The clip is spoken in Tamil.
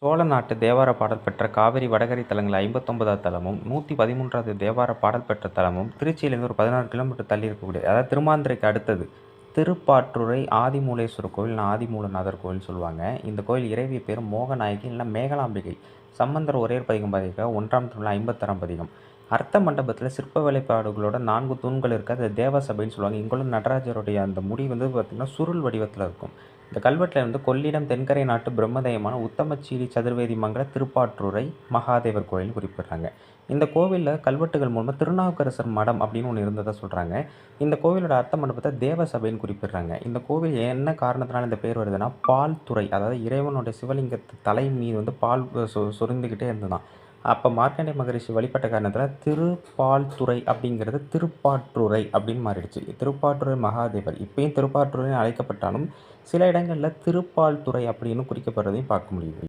சோழ நாட்டு தேவார பாடல் பெற்ற காவிரி வடகரை தலங்கள் 59வது தலமும் 113வது தேவார பாடல் பெற்ற தலமும் திருச்சியிலிருந்து ஒரு 16 கிலோமீட்டர் தள்ளி இருக்கக்கூடிய, அதாவது திருமாந்திரைக்கு அடுத்தது திருப்பாற்றுறை ஆதிமூலேஸ்வரர் கோவில், ஆதிமூலநாதர் கோவில்னு சொல்லுவாங்க. இந்த கோவில் இறைவி பேர் மோகநாயகி இல்லைன்னா மேகலாம்பிகை. சம்பந்தர் ஒரே பதிகம் பாதிக்க 1ஆம் திருவிழா 56ஆம் பதிகம். அர்த்த மண்டபத்தில் சிற்ப வேலைப்பாடுகளோட 4 தூண்கள் இருக்குது. அது தேவசபைன்னு சொல்லுவாங்க. இங்குள்ள நடராஜருடைய அந்த முடி பார்த்திங்கன்னா சுருள் வடிவத்தில் இருக்கும். இந்த கல்வெட்டில் கொள்ளிடம் தென்கரை நாட்டு பிரம்மதேயமான உத்தமச்சீலி சதுர்வேதி மங்கல திருப்பாற்றுறை மகாதேவர் கோயில் குறிப்பிடுறாங்க. இந்த கோவிலில் கல்வெட்டுகள் மூலமாக திருநாவுக்கரசர் மடம் அப்படின்னு ஒன்று இருந்ததாக சொல்கிறாங்க. இந்த கோவிலோட அர்த்த மண்டபத்தை தேவசபைன்னு குறிப்பிடுறாங்க. இந்த கோவில் என்ன காரணத்தினால இந்த பேர் வருதுன்னா, பால் துறை, அதாவது இறைவனுடைய சிவலிங்கத்து தலை மீது பால் சொரிந்துக்கிட்டே இருந்ததுதான். அப்போ மார்க்கண்டேய மகரிஷி வழிபட்ட காரணத்தில் திருப்பால்துறை அப்படிங்கிறது திருப்பாற்றுறை அப்படின்னு மாறிடுச்சு. திருப்பாற்றுறை மகாதேவர் இப்பயும் திருப்பாற்றுறை அழைக்கப்பட்டாலும் சில இடங்களில் திருப்பால்துறை அப்படின்னு குறிக்கப்படுறதையும் பார்க்க முடியுது.